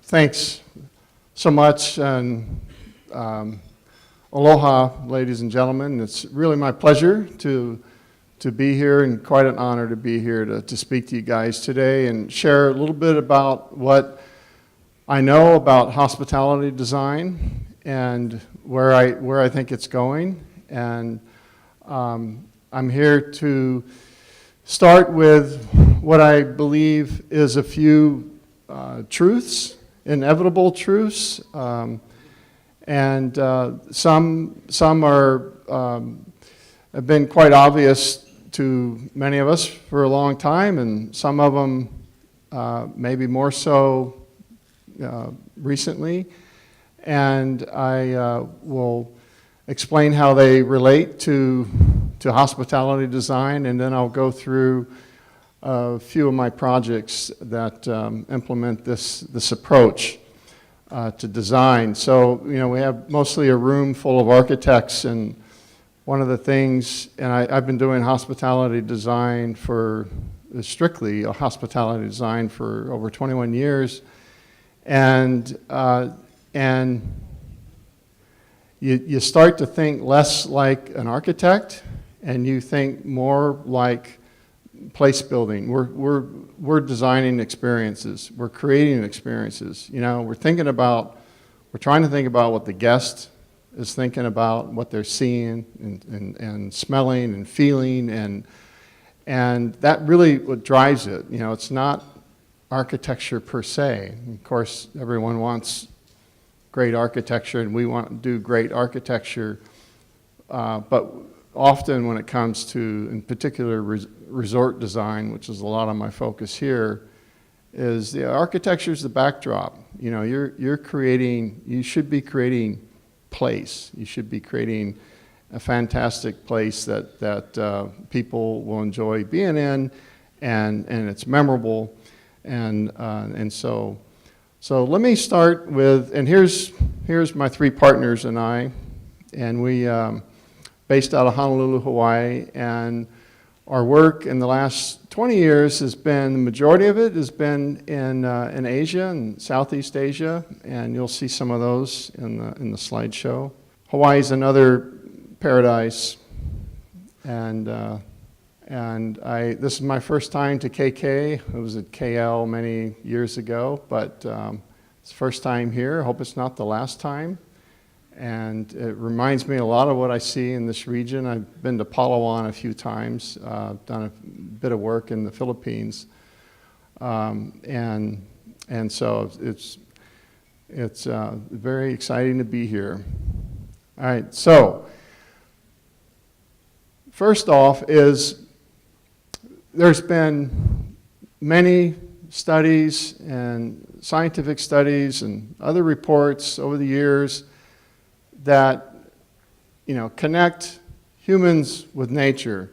thanks so much, and aloha, ladies and gentlemen. It's really my pleasure to be here, and quite an honor to be here to speak to you guys today and share a little bit about what I know about hospitality design and where I think it's going. And I'm here to start with what I believe is a few truths, inevitable truths, and some are have been quite obvious to many of us for a long time, and some of them maybe more so recently. And I will explain how they relate to hospitality design, and then I'll go through a few of my projects that implement this approach to design. So, we have mostly a room full of architects, and one of the things, and I've been doing hospitality design strictly hospitality design for over 21 years, and you start to think less like an architect, and you think more like place building. We're designing experiences. We're creating experiences. We're trying to think about what the guest is thinking about, what they're seeing and smelling and feeling, and that really what drives it. It's not architecture per se. Of course, everyone wants great architecture, and we want to do great architecture, but often when it comes to, in particular, resort design, which is a lot of my focus here, is the architecture is the backdrop. You should be creating place. You should be creating a fantastic place that people will enjoy being in, and it's memorable, and so let me start with, and here's my three partners and I, and we based out of Honolulu, Hawaii, and our work in the last 20 years has been, the majority of it has been in Asia and Southeast Asia, and you'll see some of those in the slideshow. Hawaii is another paradise, and this is my first time to a.k.a. I was at KL many years ago, but it's the first time here. I hope it's not the last time. And it reminds me a lot of what I see in this region. I've been to Palawan a few times, done a bit of work in the Philippines, and so it's very exciting to be here. All right, so first off is there's been many studies and scientific studies and other reports over the years that connect humans with nature,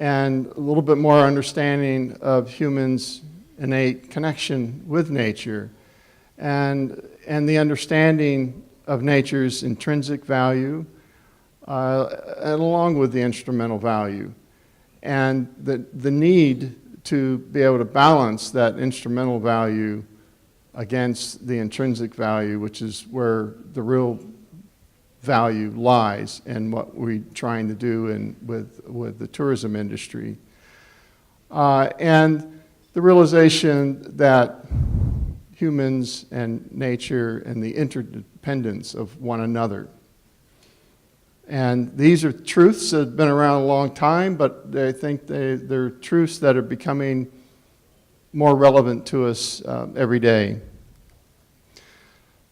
and a little bit more understanding of humans' innate connection with nature, and the understanding of nature's intrinsic value, and along with the instrumental value, and the need to be able to balance that instrumental value against the intrinsic value, which is where the real value lies and what we're trying to do with the tourism industry. And the realization that humans and nature and the interdependence of one another. And these are truths that have been around a long time, but I think they're truths that are becoming more relevant to us every day.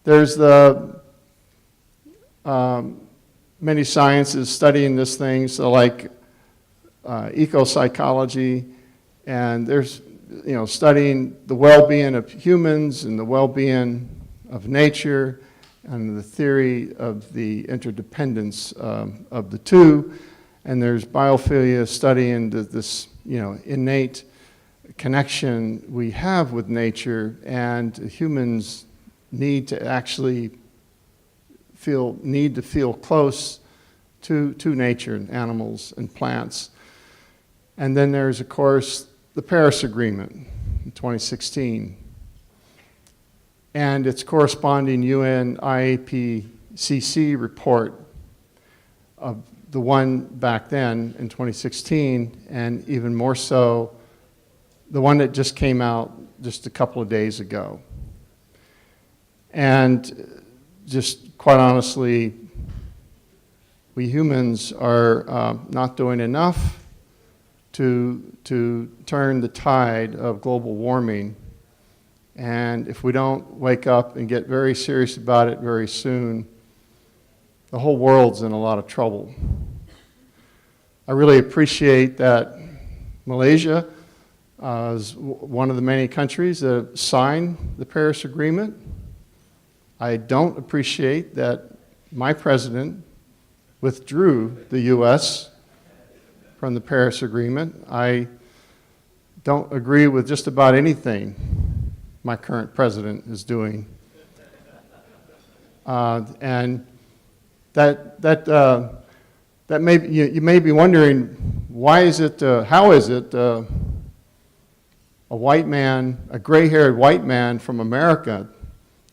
There's many sciences studying this thing, so like eco-psychology, and there's studying the well-being of humans and the well-being of nature, and the theory of the interdependence of the two. And there's biophilia studying this innate connection we have with nature, and humans need to actually feel close to nature and animals and plants. And then there's, of course, the Paris Agreement in 2016. and its corresponding UN IAPCC report of the one back then in 2016, and even more so, the one that just came out just a couple of days ago. And just quite honestly, we humans are not doing enough to turn the tide of global warming. And if we don't wake up and get very serious about it very soon, the whole world's in a lot of trouble. I really appreciate that Malaysia is one of the many countries that signed the Paris Agreement. I don't appreciate that my president withdrew the U.S. from the Paris Agreement. I don't agree with just about anything my current president is doing. And that may be, you may be wondering, why is it, how is it a white man, a gray-haired white man from America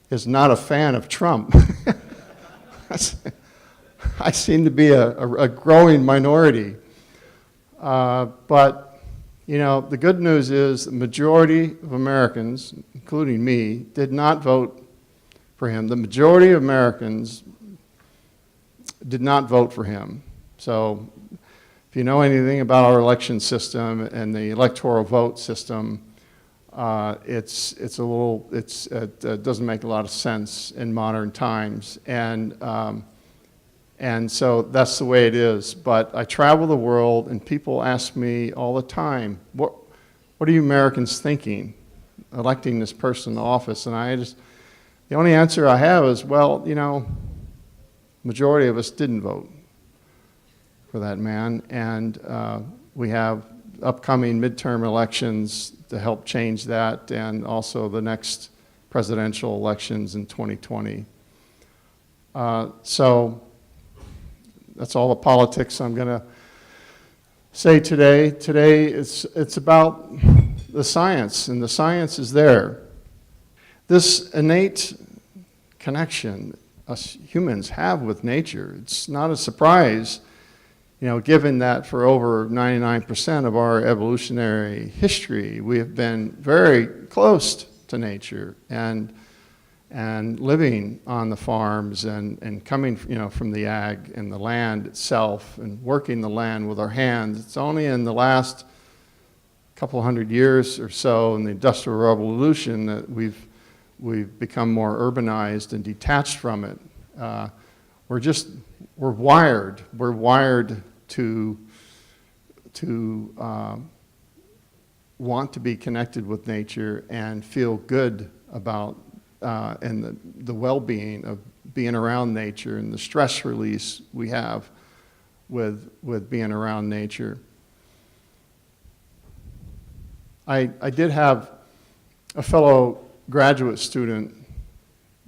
is not a fan of Trump? I seem to be a growing minority. But, you know, the good news is the majority of Americans, including me, did not vote for him. The majority of Americans did not vote for him. So if you know anything about our election system and the electoral vote system, it doesn't make a lot of sense in modern times. And so that's the way it is. But I travel the world, and people ask me all the time, what are you Americans thinking, electing this person to office? And the only answer I have is, well, you know, majority of us didn't vote for that man. And we have upcoming midterm elections to help change that, and also the next presidential elections in 2020. So that's all the politics I'm going to say today. Today it's about the science, and the science is there. This innate connection us humans have with nature, it's not a surprise, you know, given that for over 99% of our evolutionary history, we have been very close to nature and living on the farms and coming, you know, from the ag and the land itself and working the land with our hands. It's only in the last couple hundred years or so in the Industrial Revolution that we've become more urbanized and detached from it. We're wired to want to be connected with nature and feel good about and the well-being of being around nature and the stress release we have with being around nature. I did have a fellow graduate student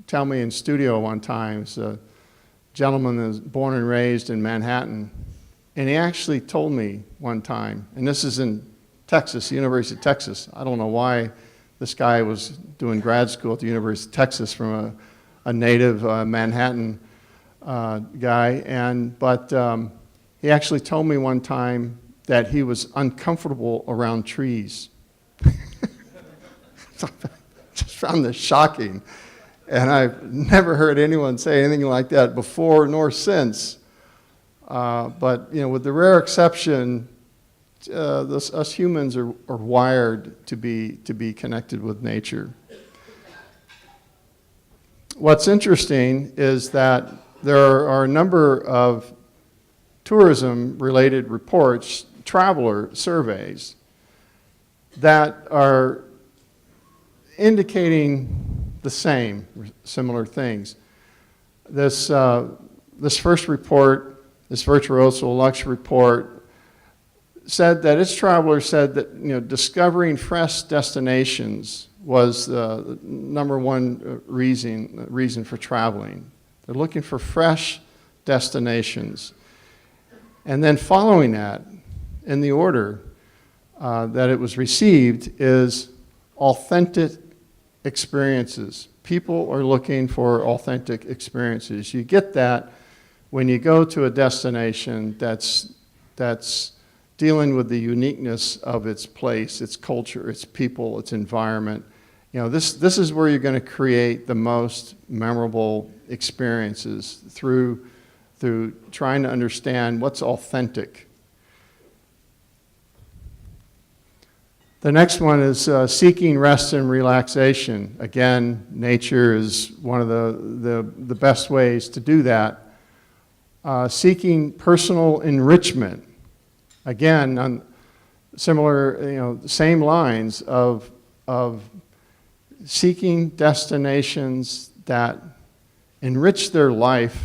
tell me in studio one time, it's a gentleman that was born and raised in Manhattan, and he actually told me one time, and this is in Texas, the University of Texas. I don't know why this guy was doing grad school at the University of Texas from a native Manhattan guy, but he actually told me one time that he was uncomfortable around trees. Just found this shocking, and I've never heard anyone say anything like that before nor since. But you know, with the rare exception, us humans are wired to be connected with nature. What's interesting is that there are a number of tourism-related reports, traveler surveys, that are indicating the similar things. This first report, this Virtuoso Lux report, said that its travelers said that, you know, discovering fresh destinations was the number one reason for traveling. They're looking for fresh destinations. And then following that, in the order that it was received, is authentic experiences. People are looking for authentic experiences. You get that when you go to a destination that's dealing with the uniqueness of its place, its culture, its people, its environment. You know, this is where you're going to create the most memorable experiences through trying to understand what's authentic. The next one is seeking rest and relaxation. Again, nature is one of the best ways to do that. Seeking personal enrichment. Again, on similar, same lines of seeking destinations that enrich their life,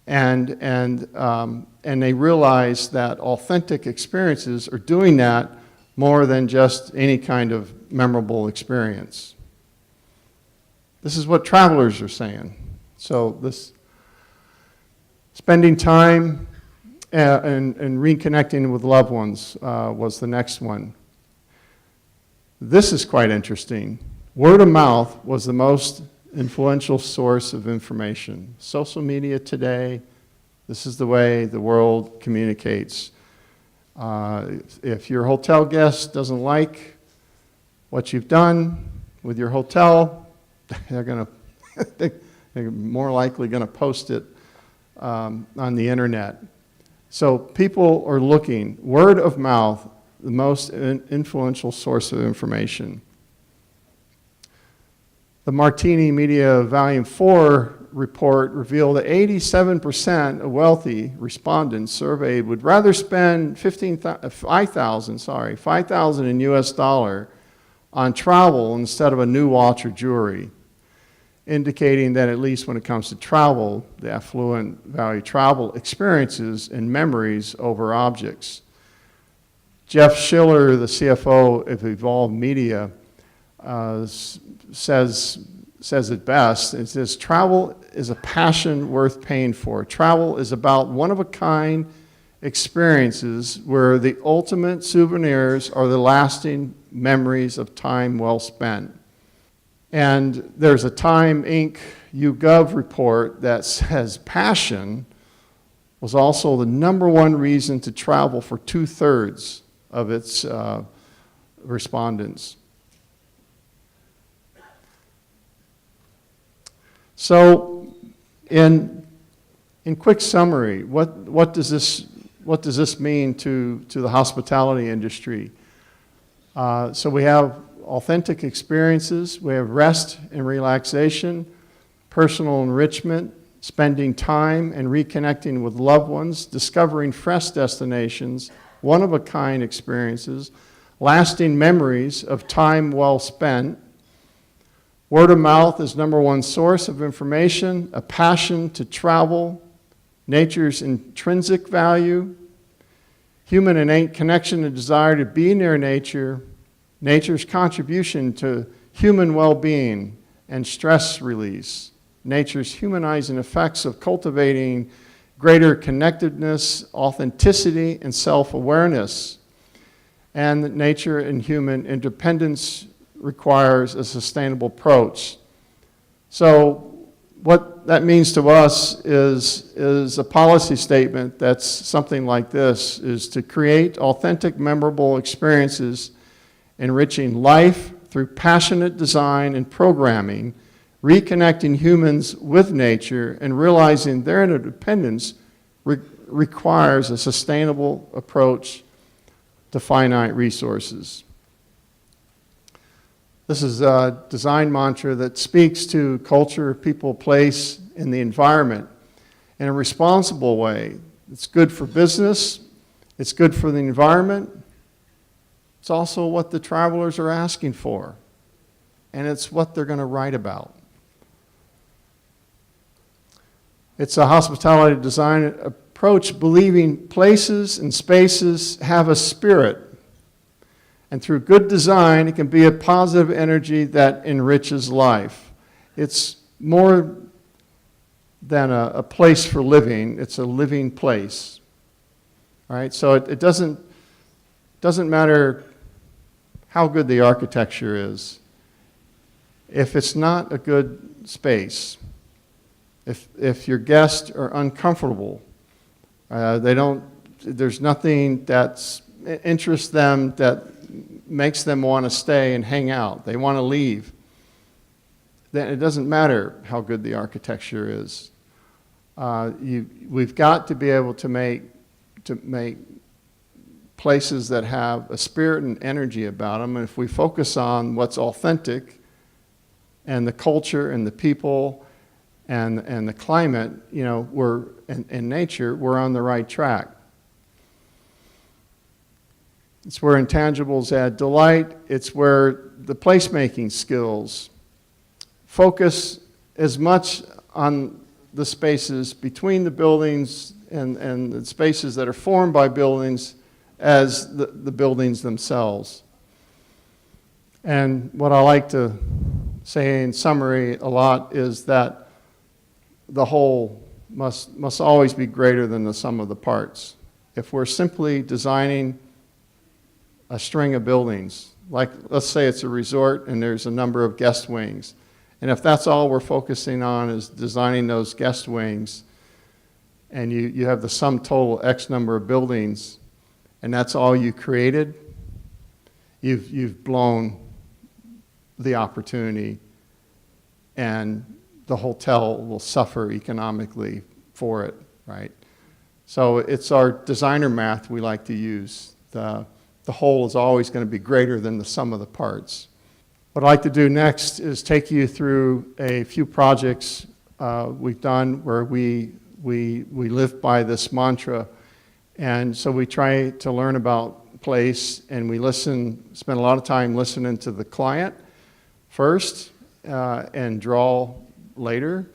and they realize that authentic experiences are doing that more than just any kind of memorable experience. This is what travelers are saying. So this spending time and reconnecting with loved ones was the next one. This is quite interesting. Word of mouth was the most influential source of information. Social media today, this is the way the world communicates. If your hotel guest doesn't like what you've done with your hotel, they're more likely going to post it on the internet. So people are looking. Word of mouth, the most influential source of information. The Martini Media Volume 4 report revealed that 87% of wealthy respondents surveyed would rather spend $5,000 in US dollar on travel instead of a new watch or jewelry, indicating that at least when it comes to travel, the affluent value travel experiences and memories over objects. Jeff Schiller, the CFO of Evolve Media, says it best. It says, travel is a passion worth paying for. Travel is about one-of-a-kind experiences where the ultimate souvenirs are the lasting memories of time well spent. And there's a Time Inc. YouGov report that says passion was also the number one reason to travel for 2/3 of its respondents. So, in quick summary, what does this mean to the hospitality industry? So we have authentic experiences, we have rest and relaxation, personal enrichment, spending time and reconnecting with loved ones, discovering fresh destinations, one-of-a-kind experiences, lasting memories of time well spent. Word of mouth is number one source of information, a passion to travel, nature's intrinsic value, human innate connection and desire to be near nature, nature's contribution to human well-being and stress release, nature's humanizing effects of cultivating greater connectedness, authenticity, and self-awareness, and nature and human independence requires a sustainable approach. So what that means to us is a policy statement that's something like this, is to create authentic, memorable experiences, enriching life through passionate design and programming, reconnecting humans with nature, and realizing their interdependence requires a sustainable approach to finite resources. This is a design mantra that speaks to culture, people, place, and the environment in a responsible way. It's good for business, it's good for the environment, it's also what the travelers are asking for, and it's what they're going to write about. It's a hospitality design approach believing places and spaces have a spirit. And through good design, it can be a positive energy that enriches life. It's more than a place for living. It's a living place. All right? So it doesn't matter how good the architecture is. If it's not a good space, if your guests are uncomfortable, there's nothing that interests them that makes them want to stay and hang out. They want to leave. Then it doesn't matter how good the architecture is. We've got to be able to make places that have a spirit and energy about them. And if we focus on what's authentic and the culture and the people and the climate, we're in nature, we're on the right track. It's where intangibles add delight. It's where the placemaking skills focus as much on the spaces between the buildings and the spaces that are formed by buildings as the buildings themselves. And what I like to say in summary a lot is that the whole must always be greater than the sum of the parts. If we're simply designing a string of buildings, like let's say it's a resort and there's a number of guest wings, and if that's all we're focusing on is designing those guest wings, and you have the sum total X number of buildings, and that's all you created, you've blown the opportunity, and the hotel will suffer economically for it, right? So it's our designer math we like to use. The whole is always going to be greater than the sum of the parts. What I'd like to do next is take you through a few projects we've done where we live by this mantra. And so we try to learn about place, and we spend a lot of time listening to the client first and draw later,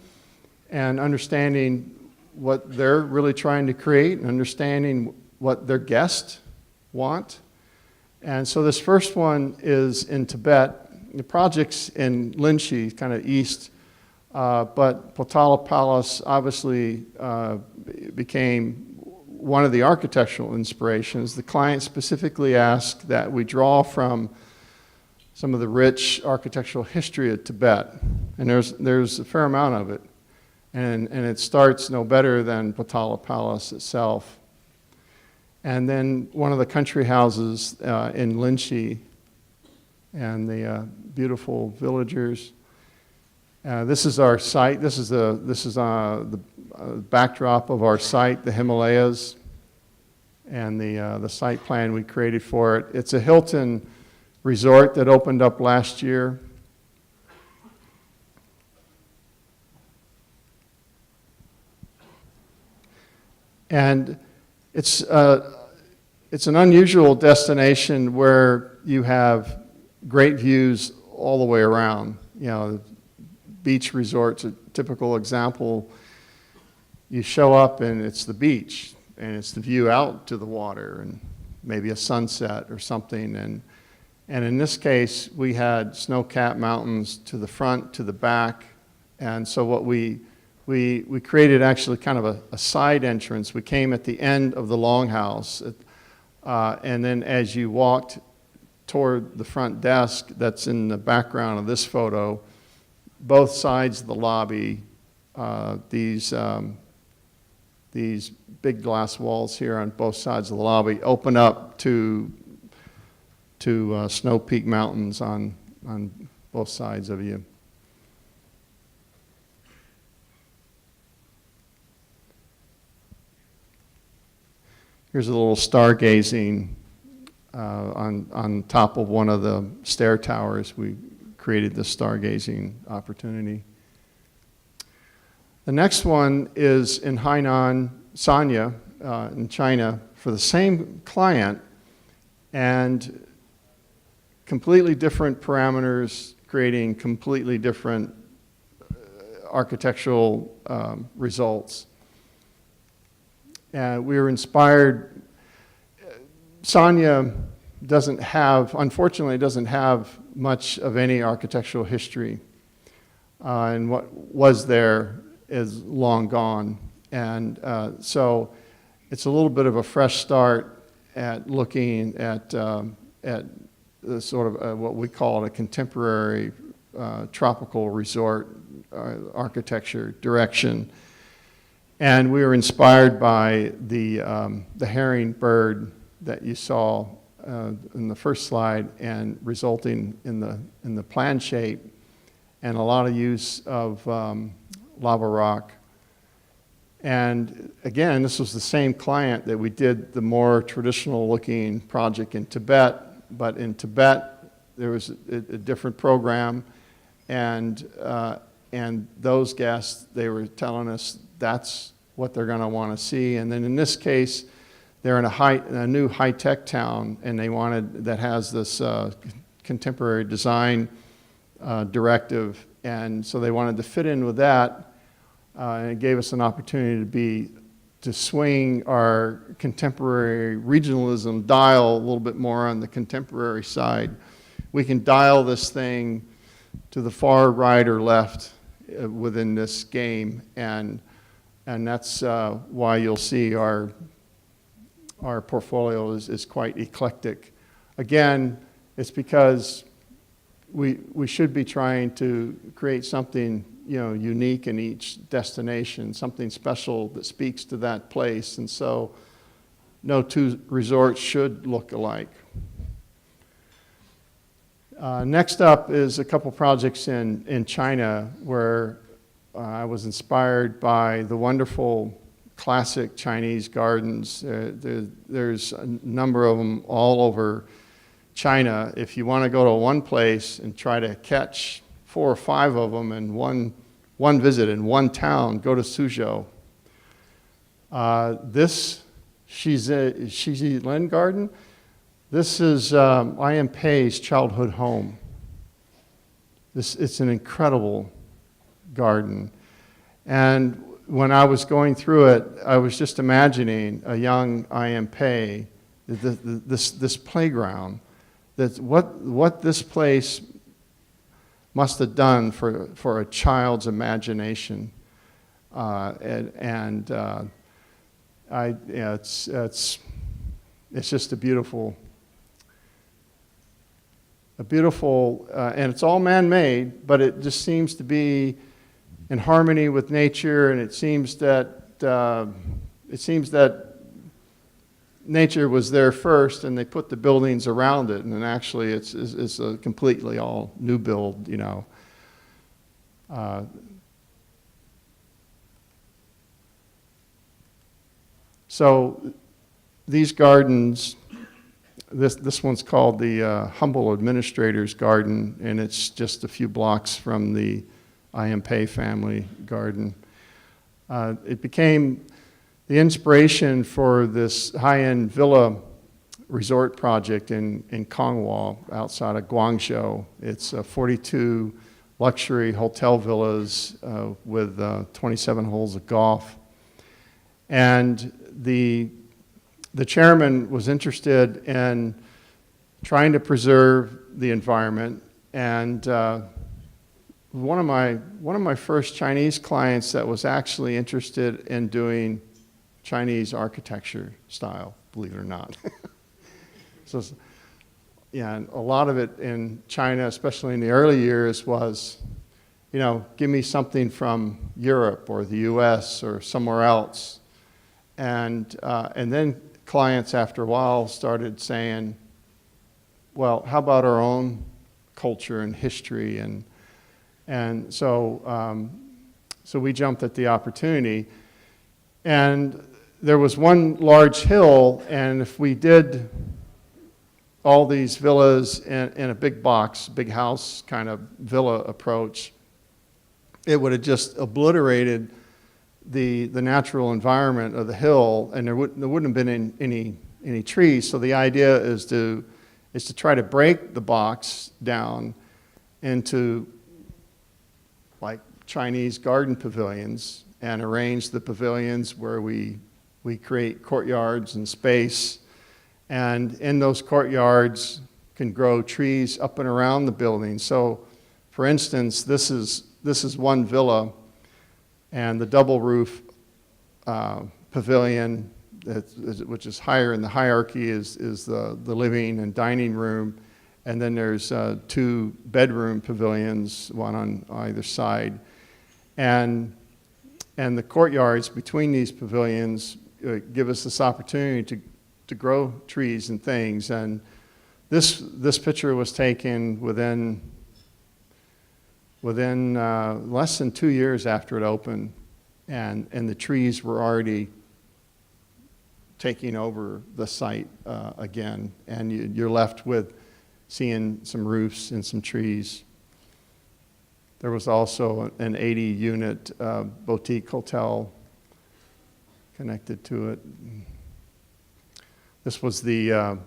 and understanding what they're really trying to create and understanding what their guests want. And so this first one is in Tibet. The project's in Linchi, kind of east, but Potala Palace obviously became one of the architectural inspirations. The client specifically asked that we draw from some of the rich architectural history of Tibet, and there's a fair amount of it, and it starts no better than Potala Palace itself. And then one of the country houses in Linchi, and the beautiful villagers. This is our site. This is the backdrop of our site, the Himalayas, and the site plan we created for it. It's a Hilton resort that opened up last year. And it's an unusual destination where you have great views all the way around. Beach resort's a typical example. You show up and it's the beach, and it's the view out to the water, and maybe a sunset or something. And in this case, we had snow-capped mountains to the front, to the back, and so what we created actually kind of a side entrance. We came at the end of the longhouse, and then as you walked toward the front desk that's in the background of this photo, both sides of the lobby, these big glass walls here on both sides of the lobby open up to Snow Peak Mountains on both sides of you. Here's a little stargazing on top of one of the stair towers. We created this stargazing opportunity. The next one is in Hainan, Sanya, in China, for the same client, and completely different parameters, creating completely different architectural results. We were inspired. Sanya unfortunately doesn't have much of any architectural history, and what was there is long gone. And so it's a little bit of a fresh start at looking at the sort of what we call a contemporary tropical resort architecture direction. And we were inspired by the herring bird that you saw in the first slide, and resulting in the plan shape and a lot of use of lava rock. And again, this was the same client that we did the more traditional looking project in Tibet, but in Tibet there was a different program, and those guests, they were telling us that's what they're going to want to see. And then in this case, they're in a new high-tech town, and they wanted, that has this contemporary design directive, and so they wanted to fit in with that, and it gave us an opportunity to swing our contemporary regionalism dial a little bit more on the contemporary side. We can dial this thing to the far right or left within this game, and that's why you'll see our portfolio is quite eclectic. Again, it's because we should be trying to create something, you know, unique in each destination, something special that speaks to that place, and so no two resorts should look alike. Next up is a couple projects in China where I was inspired by the wonderful classic Chinese gardens. There's a number of them all over China. If you want to go to one place and try to catch 4 or 5 of them in one visit in one town, go to Suzhou. This Shizi Lin Garden, this is a.k.a.'s childhood home. It's an incredible garden. And when I was going through it, I was just imagining a young a.k.a., this playground, that what this place must have done for a child's imagination. It's just a beautiful, and it's all man-made, but it just seems to be in harmony with nature, and it seems that nature was there first, and they put the buildings around it, and then actually it's a completely all new build, you know. So these gardens, this one's called the Humble Administrator's Garden, and it's just a few blocks from the a.k.a. family garden. It became the inspiration for this high-end villa resort project in Kongwa outside of Guangzhou. It's 42 luxury hotel villas with 27 holes of golf. And the chairman was interested in trying to preserve the environment, and one of my first Chinese clients that was actually interested in doing Chinese architecture style, believe it or not. So, yeah, and a lot of it in China, especially in the early years, was, you know, give me something from Europe or the US or somewhere else. And then clients after a while started saying, well, how about our own culture and history? And so we jumped at the opportunity. And there was one large hill, and if we did all these villas in a big box, big house kind of villa approach, it would have just obliterated the natural environment of the hill, and there wouldn't have been any trees. So the idea is to try to break the box down into like Chinese garden pavilions, and arrange the pavilions where we create courtyards and space, and in those courtyards can grow trees up and around the building. So, for instance, this is one villa, and the double roof pavilion, which is higher in the hierarchy, is the living and dining room, And then there's 2 bedroom pavilions, one on either side. And the courtyards between these pavilions give us this opportunity to grow trees and things. And this picture was taken within less than 2 years after it opened, and the trees were already taking over the site again, and you're left with seeing some roofs and some trees. There was also an 80-unit boutique hotel connected to it. This was the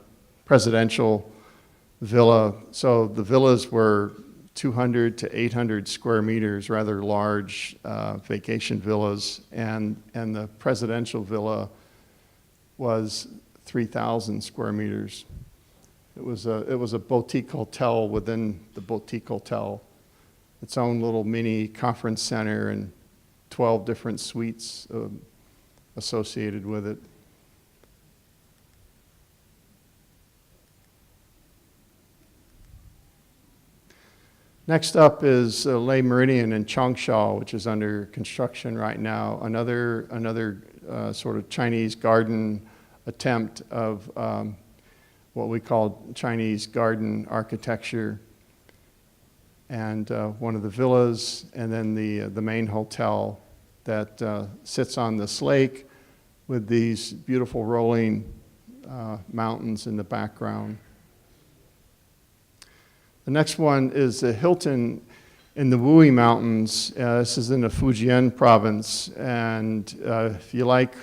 presidential villa. So the villas were 200 to 800 square meters, rather large vacation villas, and the presidential villa was 3,000 square meters. It was a boutique hotel within the boutique hotel, its own little mini conference center and 12 different suites associated with it. Next up is Le Méridien in Changsha, which is under construction right now. Another sort of Chinese garden attempt of what we call Chinese garden architecture. And one of the villas, and then the main hotel that sits on this lake with these beautiful rolling mountains in the background. The next one is the Hilton in the Wui Mountains. This is in the Fujian province, and if you like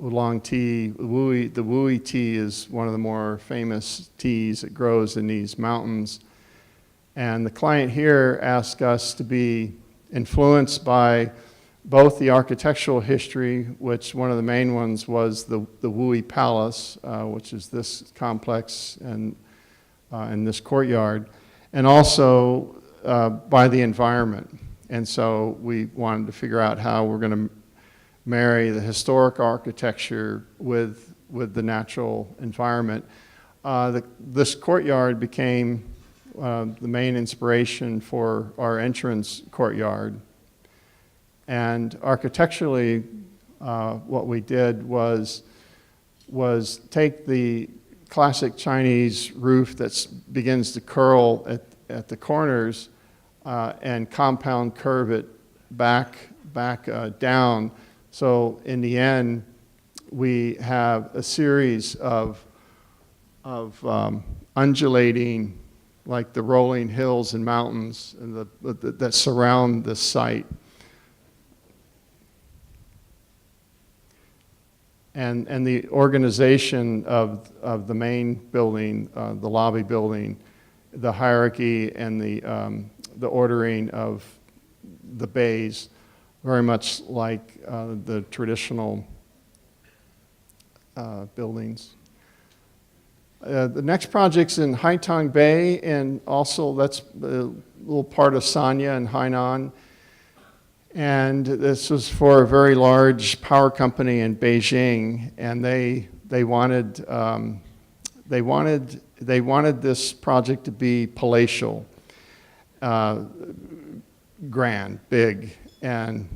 oolong tea, the Wui tea is one of the more famous teas that grows in these mountains. And the client here asked us to be influenced by both the architectural history, which one of the main ones was the Wui Palace, which is this complex and in this courtyard, and also by the environment. And so we wanted to figure out how we're going to marry the historic architecture with the natural environment. This courtyard became the main inspiration for our entrance courtyard. And architecturally, what we did was take the classic Chinese roof that begins to curl at the corners and compound curve it back down. So in the end, we have a series of undulating, like the rolling hills and mountains and that surround this site. And the organization of the main building, the lobby building, the hierarchy and the ordering of the bays, very much like the traditional buildings. The next project's in Haitang Bay, and also that's a little part of Sanya and Hainan. And this was for a very large power company in Beijing, and they wanted this project to be palatial, grand, big, and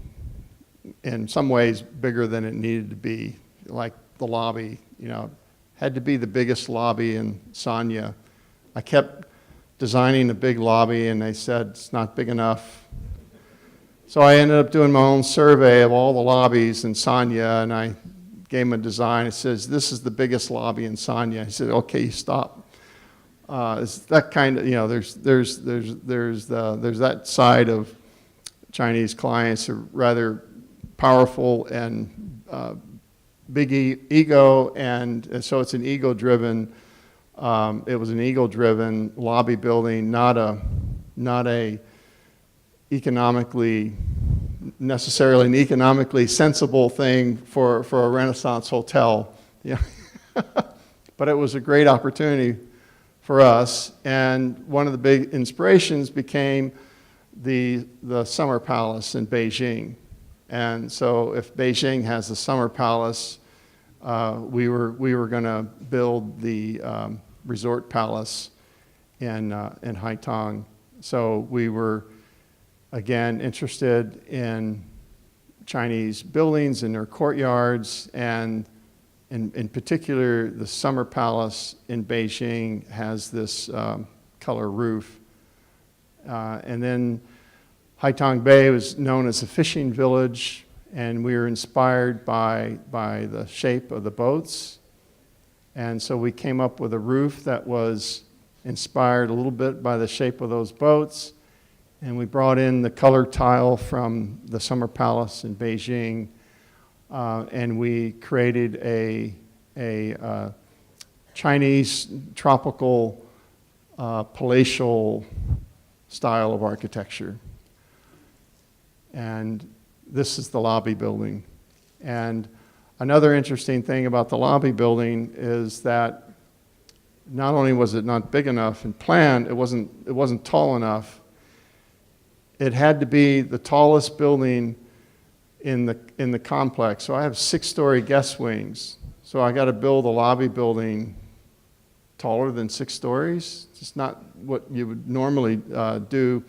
in some ways bigger than it needed to be. Like the lobby, had to be the biggest lobby in Sanya. I kept designing a big lobby, and they said it's not big enough. So I ended up doing my own survey of all the lobbies in Sanya, and I gave him a design. It says, this is the biggest lobby in Sanya. He said, okay, stop. It's that kind of, there's that side of Chinese clients who are rather powerful and big ego, and so it's an ego-driven, it was an ego-driven lobby building, not a necessarily an economically sensible thing for a Renaissance hotel. But it was a great opportunity for us, and one of the big inspirations became the Summer Palace in Beijing. And so if Beijing has the Summer Palace, we were going to build the Resort Palace in Haitong. So we were, again, interested in Chinese buildings and their courtyards, and in particular, the Summer Palace in Beijing has this color roof. And then Haitong Bay was known as a fishing village, and we were inspired by the shape of the boats. And so we came up with a roof that was inspired a little bit by the shape of those boats. And we brought in the color tile from the Summer Palace in Beijing, and we created a Chinese tropical palatial style of architecture. And this is the lobby building. And another interesting thing about the lobby building is that not only was it not big enough and planned, it wasn't tall enough. It had to be the tallest building in the complex. So I have 6-story guest wings. So I got to build a lobby building taller than 6 stories. It's not what you would normally do.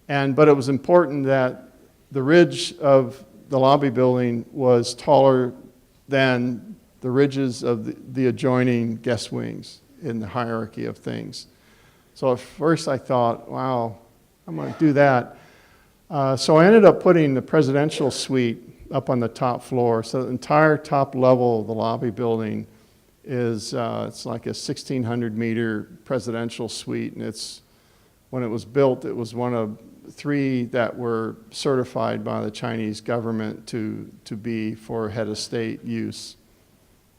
But it was important that the ridge of the lobby building was taller than the ridges of the adjoining guest wings in the hierarchy of things. So at first I thought, wow, I'm going to do that. So I ended up putting the presidential suite up on the top floor. So the entire top level of the lobby building is it's like a 1,600-meter presidential suite. And when it was built, it was one of 3 that were certified by the Chinese government to be for head of state use.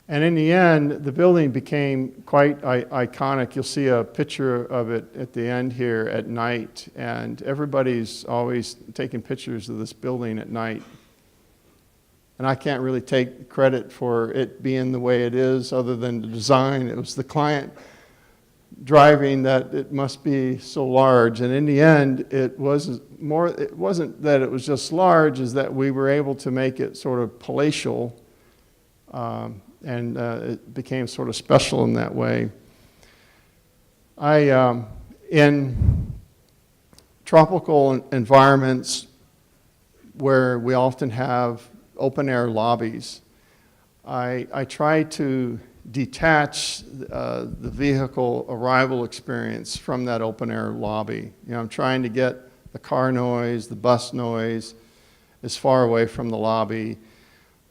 And in the end, the building became quite iconic. You'll see a picture of it at the end here at night, and everybody's always taking pictures of this building at night. And I can't really take credit for it being the way it is other than the design. It was the client driving that it must be so large. And in the end, it wasn't that it was just large, is that we were able to make it sort of palatial. And it became sort of special in that way. In tropical environments where we often have open-air lobbies, I try to detach the vehicle arrival experience from that open-air lobby. I'm trying to get the car noise, the bus noise, as far away from the lobby.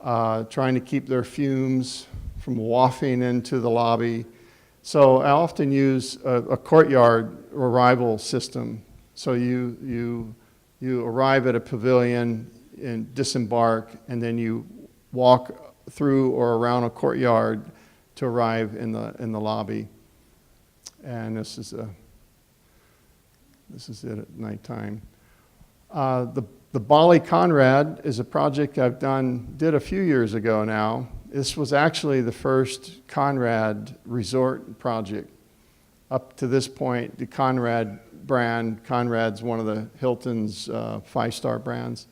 Trying to keep their fumes from wafting into the lobby. So I often use a courtyard arrival system. So you arrive at a pavilion and disembark, and then you walk through or around a courtyard to arrive in the lobby. And this is it at nighttime. The Bali Conrad is a project I've did a few years ago now. This was actually the first Conrad resort project. Up to this point, the Conrad brand, Conrad's one of the Hilton's 5-star brands.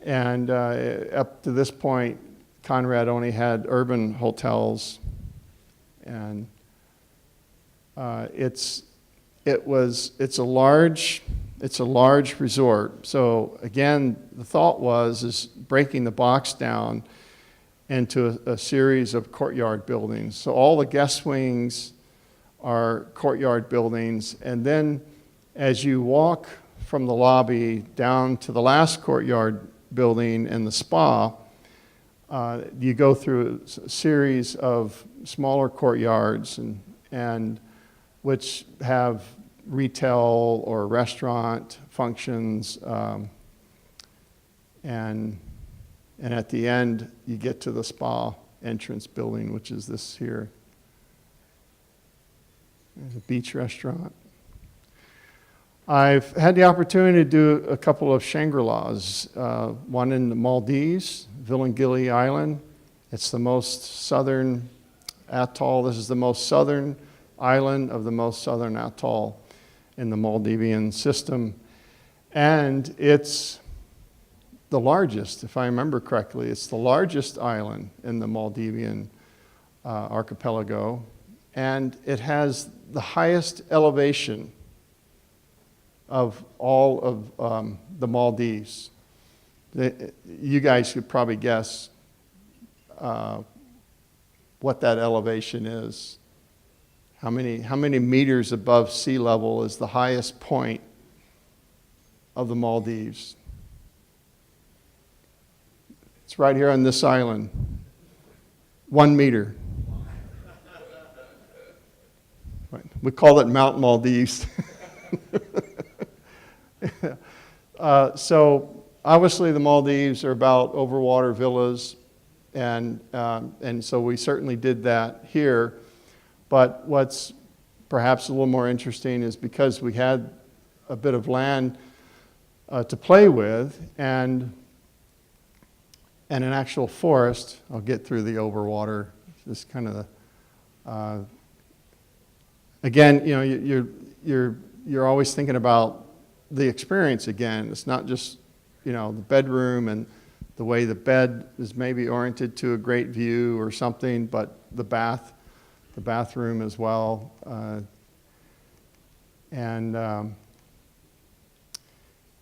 And up to this point, Conrad only had urban hotels. And it's a large resort. So again, the thought is breaking the box down into a series of courtyard buildings. So all the guest wings are courtyard buildings, and then as you walk from the lobby down to the last courtyard building and the spa, you go through a series of smaller courtyards and which have retail or restaurant functions, and at the end you get to the spa entrance building, which is this here. There's a beach restaurant. I've had the opportunity to do a couple of Shangri-Las, one in the Maldives, Vilangili Island. It's the most southern atoll. This is the most southern island of the most southern atoll in the Maldivian system. And it's the largest, if I remember correctly. It's the largest island in the Maldivian archipelago. and it has the highest elevation of all of the Maldives. You guys could probably guess what that elevation is. How many meters above sea level is the highest point of the Maldives? It's right here on this island. 1 meter. We call it Mount Maldives. So obviously the Maldives are about overwater villas, and so we certainly did that here. But what's perhaps a little more interesting is because we had a bit of land to play with and an actual forest. I'll get through the overwater. Just kind of again, you know, you're always thinking about the experience again. It's not just, you know, the bedroom and the way the bed is maybe oriented to a great view or something, but the bathroom as well.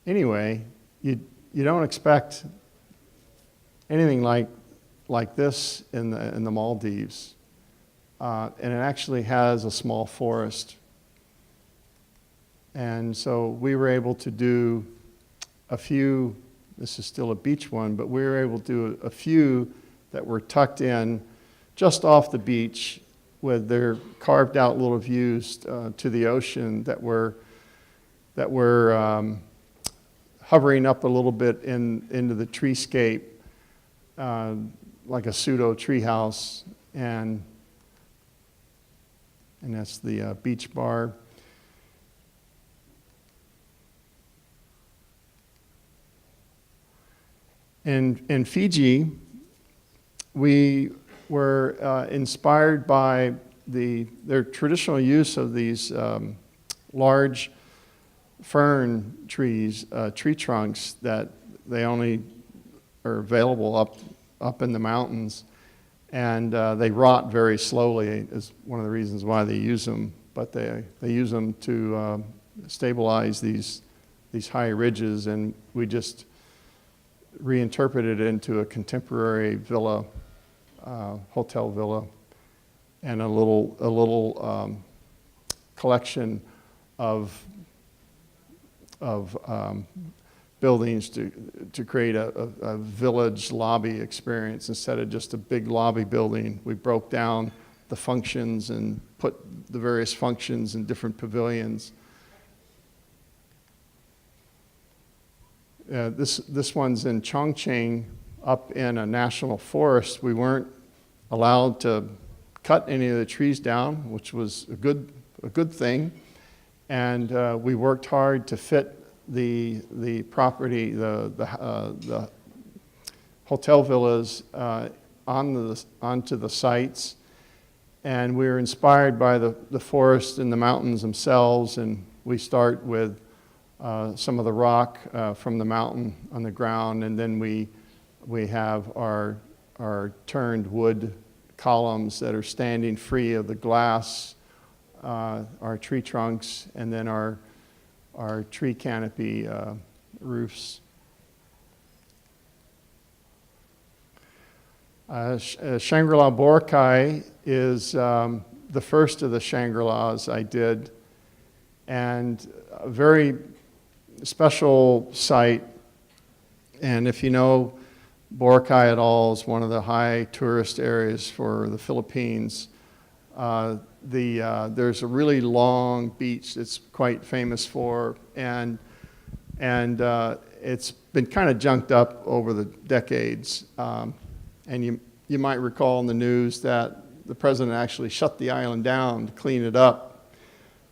Anyway, you don't expect anything like this in the Maldives, and it actually has a small forest. And so we were able to do a few. This is still a beach one, but we were able to do a few that were tucked in just off the beach with their carved out little views to the ocean that were hovering up a little bit into the treescape, like a pseudo treehouse, and that's the beach bar. In Fiji, we were inspired by their traditional use of these large fern trees, tree trunks that they only are available up in the mountains, and they rot very slowly is one of the reasons why they use them. But they use them to stabilize these high ridges, and we just reinterpreted it into a contemporary villa, hotel villa, and a little collection of buildings to create a village lobby experience. Instead of just a big lobby building, we broke down the functions and put the various functions in different pavilions. This one's in Chongqing, up in a national forest. We weren't allowed to cut any of the trees down, which was a good thing, and we worked hard to fit the property, the hotel villas onto the sites, and we were inspired by the forest and the mountains themselves, and we start with some of the rock from the mountain on the ground, and then we have our turned wood columns that are standing free of the glass, our tree trunks, and then our tree canopy roofs. Shangri-La Boracay is the first of the Shangri-Las I did, and a very special site. And if you know Boracay at all, is one of the high tourist areas for the Philippines. There's a really long beach it's quite famous for, and it's been kind of junked up over the decades. And you might recall in the news that the president actually shut the island down to clean it up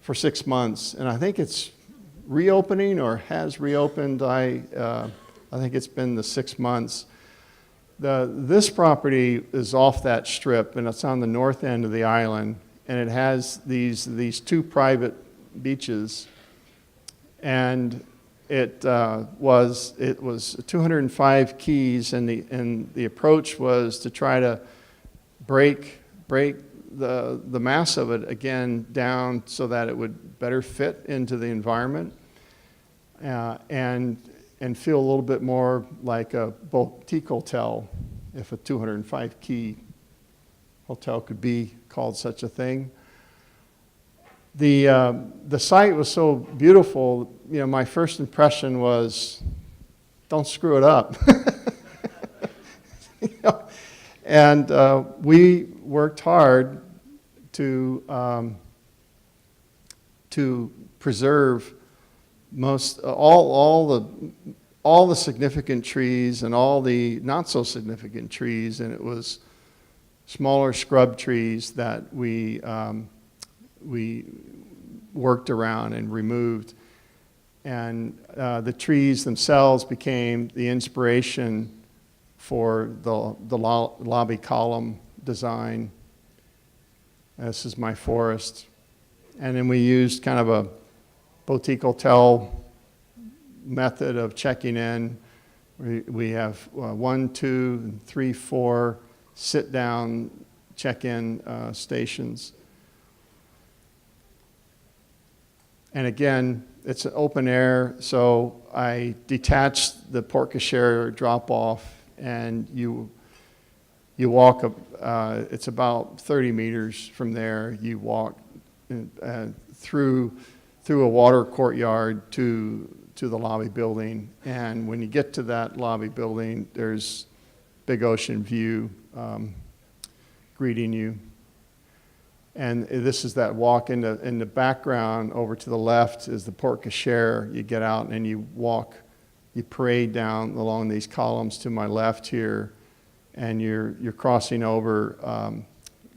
for 6 months, and I think it's reopening or has reopened. I think it's been the 6 months. This property is off that strip, and it's on the north end of the island, and it has these two private beaches, and it was 205 keys, and the approach was to try to break the mass of it again down so that it would better fit into the environment, and feel a little bit more like a boutique hotel, if a 205 key hotel could be called such a thing. The site was so beautiful, my first impression was, don't screw it up. And we worked hard to preserve all the significant trees and all the not so significant trees, and it was smaller scrub trees that we worked around and removed, and the trees themselves became the inspiration for the lobby column design. This is my forest. And then we used kind of a boutique hotel method of checking in. We have 1, 2, 3, 4 sit-down check-in stations. And again, it's an open air, so I detached the porte cochere drop-off, and you walk up, it's about 30 meters from there. You walk through a water courtyard to the lobby building, and when you get to that lobby building, there's big ocean view greeting you. And this is that walk in the background. Over to the left is the porte cochere. You get out and you walk, you parade down along these columns to my left here, and you're crossing over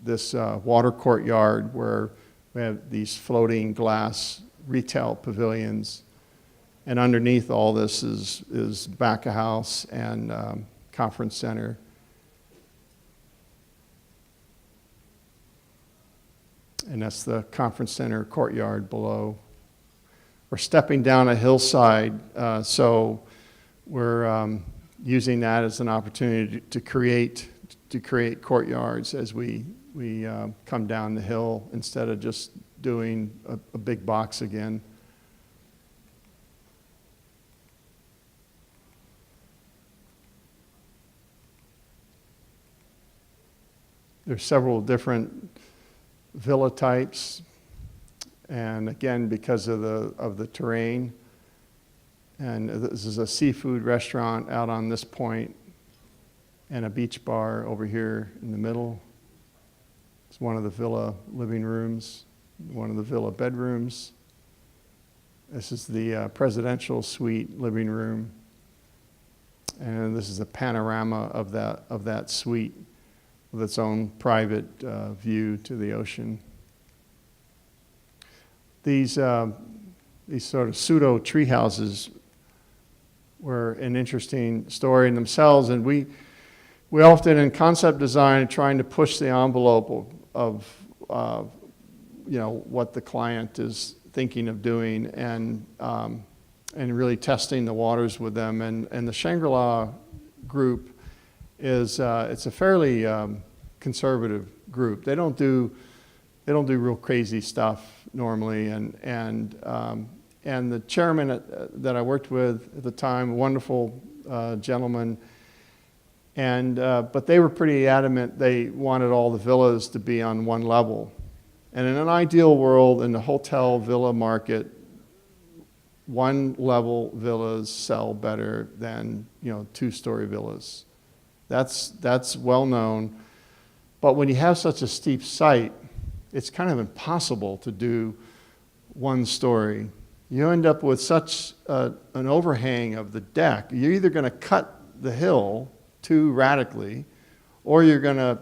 this water courtyard where we have these floating glass retail pavilions, and underneath all this is back of house and conference center. And that's the conference center courtyard below. We're stepping down a hillside, so we're using that as an opportunity to create courtyards as we come down the hill instead of just doing a big box again. There's several different villa types, and again, because of the terrain. And this is a seafood restaurant out on this point, and a beach bar over here in the middle. It's one of the villa living rooms, one of the villa bedrooms. This is the presidential suite living room, and this is a panorama of that suite with its own private view to the ocean. These sort of pseudo tree houses were an interesting story in themselves, and we often in concept design are trying to push the envelope of what the client is thinking of doing, and really testing the waters with them. And the Shangri-La group is it's a fairly conservative group. They don't do real crazy stuff normally, and the chairman that I worked with at the time, a wonderful gentleman, but they were pretty adamant. They wanted all the villas to be on one level, and in an ideal world, in the hotel villa market, one level villas sell better than 2-story villas. That's well known. But when you have such a steep site, it's kind of impossible to do 1 story. You end up with such an overhang of the deck. You're either going to cut the hill too radically, or you're going to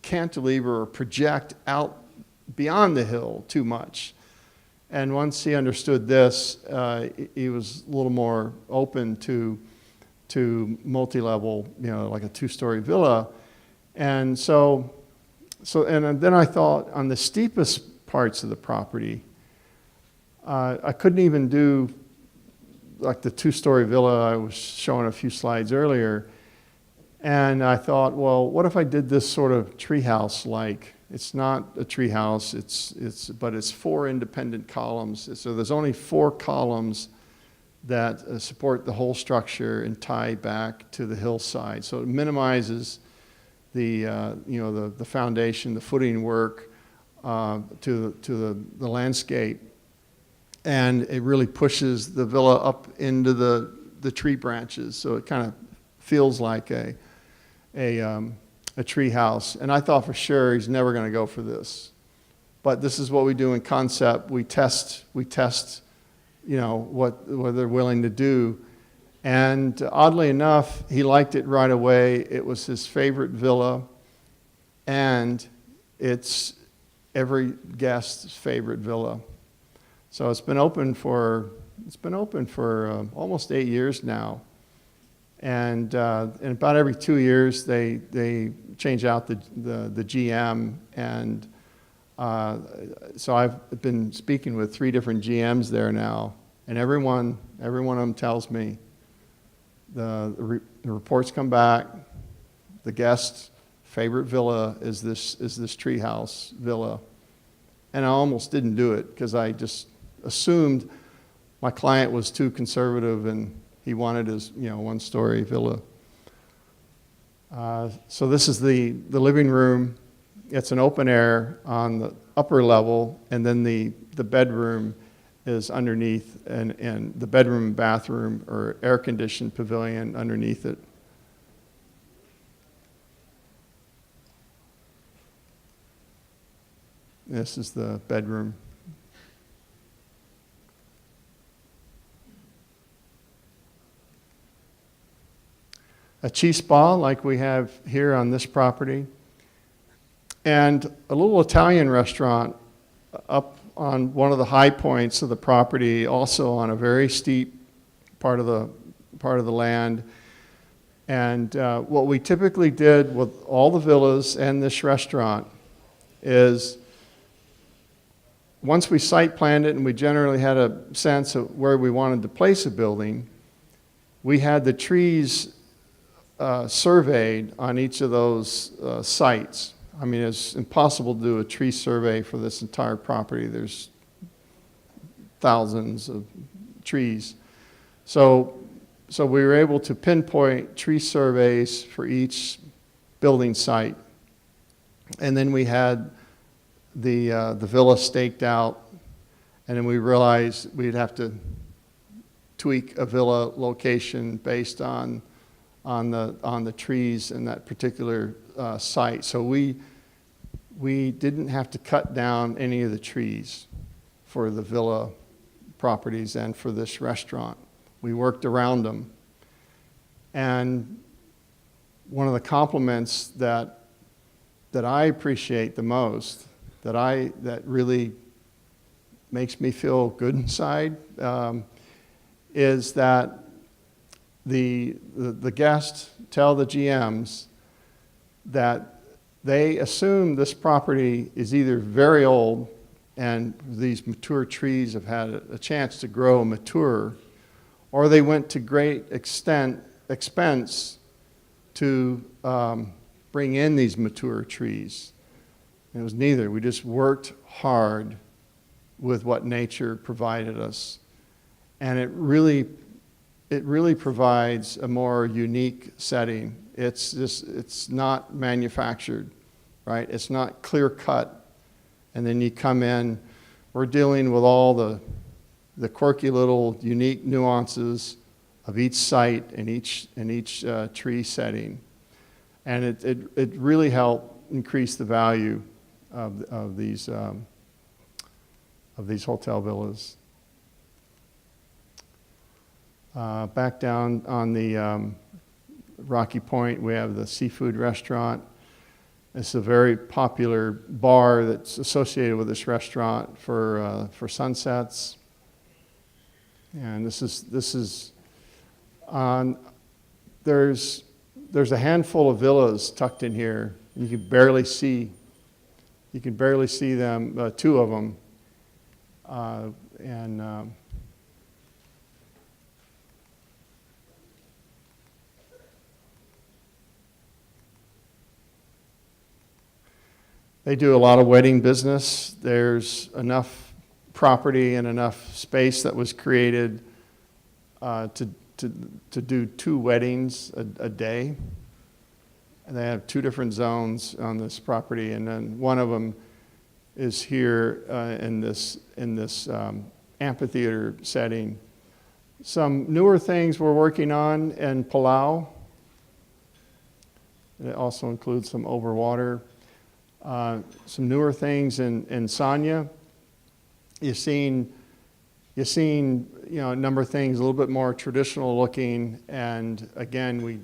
cantilever or project out beyond the hill too much. And once he understood this, he was a little more open to multi-level, like a 2-story villa. And and then I thought on the steepest parts of the property, I couldn't even do like the 2-story villa I was showing a few slides earlier. And I thought, well, what if I did this sort of treehouse-like It's not a tree house, but it's 4 independent columns. So there's only 4 columns that support the whole structure and tie back to the hillside. So it minimizes the the foundation, the footing work to the landscape, and it really pushes the villa up into the tree branches. So it kind of feels like a tree house. And I thought for sure he's never going to go for this, but this is what we do in concept. We test what they're willing to do. And oddly enough, he liked it right away. It was his favorite villa, and it's every guest's favorite villa. So it's been open for almost 8 years now, and about every 2 years they change out the GM, and so I've been speaking with 3 different GMs there now, and every one of them tells me the reports come back. The guest's favorite villa is this treehouse villa, and I almost didn't do it because I just assumed my client was too conservative and he wanted his 1-story villa. So this is the living room. It's an open air on the upper level, and then the bedroom is underneath, and the bedroom and bathroom or air-conditioned pavilion underneath it. This is the bedroom. A chi spa like we have here on this property, and a little Italian restaurant up on one of the high points of the property, also on a very steep part of the land. And what we typically did with all the villas and this restaurant is, once we site planned it and we generally had a sense of where we wanted to place a building, we had the trees surveyed on each of those sites. I mean, it's impossible to do a tree survey for this entire property. There's thousands of trees. So we were able to pinpoint tree surveys for each building site. And then we had the villa staked out, and then we realized we'd have to tweak a villa location based on the trees in that particular site. So we didn't have to cut down any of the trees for the villa properties and for this restaurant. We worked around them. And one of the compliments that I appreciate the most, that really makes me feel good inside, is that the guests tell the GMs that they assume this property is either very old and these mature trees have had a chance to grow and mature, or they went to great expense to bring in these mature trees. And it was neither. We just worked hard with what nature provided us. And it really provides a more unique setting. It's not manufactured, right? It's not clear cut. And then you come in, we're dealing with all the quirky little unique nuances of each site and each tree setting. And it really helped increase the value of these hotel villas. Back down on the Rocky Point, we have the seafood restaurant. It's a very popular bar that's associated with this restaurant for sunsets. And this is on. There's a handful of villas tucked in here. You can barely see them. 2 of them, and. They do a lot of wedding business. There's enough property and enough space that was created to do 2 weddings a day. And they have 2 different zones on this property, and then one of them is here in this amphitheater setting. Some newer things we're working on in Palau. It also includes some overwater. Some newer things in Sanya. You've seen a number of things a little bit more traditional looking, and again we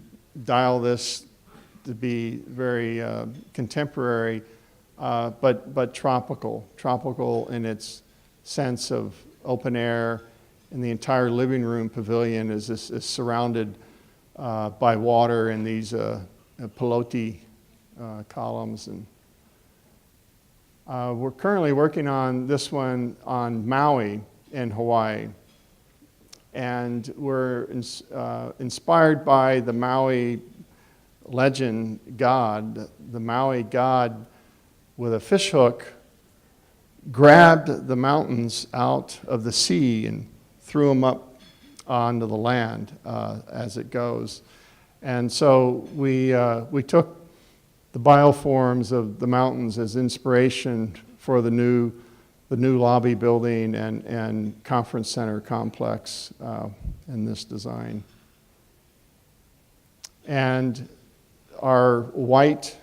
dial this to be very contemporary, but tropical in its sense of open air. And the entire living room pavilion is surrounded by water in these peyote columns. And we're currently working on this one on Maui in Hawaii. And we're inspired by the Maui legend god. The Maui god with a fish hook grabbed the mountains out of the sea and threw them up onto the land as it goes. And so we took the bioforms of the mountains as inspiration for the new lobby building and conference center complex in this design. And our white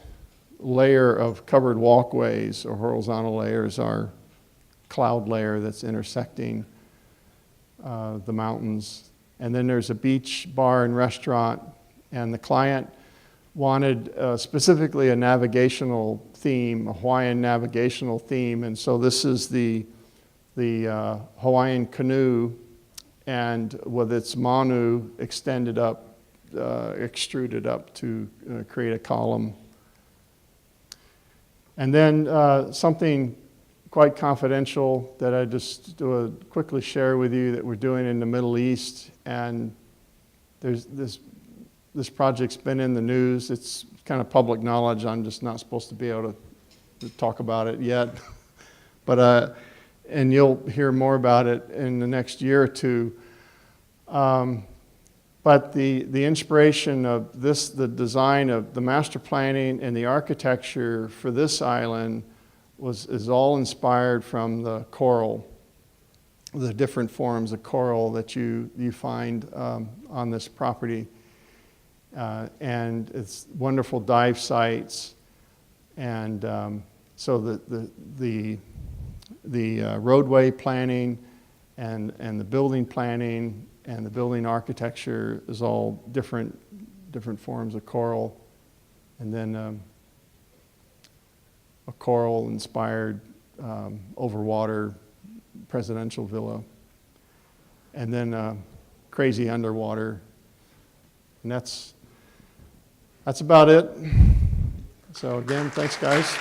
layer of covered walkways or horizontal layers are cloud layer that's intersecting the mountains. And then there's a beach bar and restaurant, and the client wanted specifically a navigational theme, a Hawaiian navigational theme, and so this is the Hawaiian canoe, and with its manu extended up, extruded up to create a column. And then something quite confidential that I just quickly share with you that we're doing in the Middle East, and there's this project's been in the news. It's kind of public knowledge. I'm just not supposed to be able to talk about it yet. But and you'll hear more about it in the next year or two. But the inspiration of this, the design of the master planning and the architecture for this island is all inspired from the coral, the different forms of coral that you find on this property. And it's wonderful dive sites, and so the roadway planning and the building planning and the building architecture is all different forms of coral, and then a coral-inspired overwater presidential villa, and then crazy underwater, and that's about it. So again, thanks guys.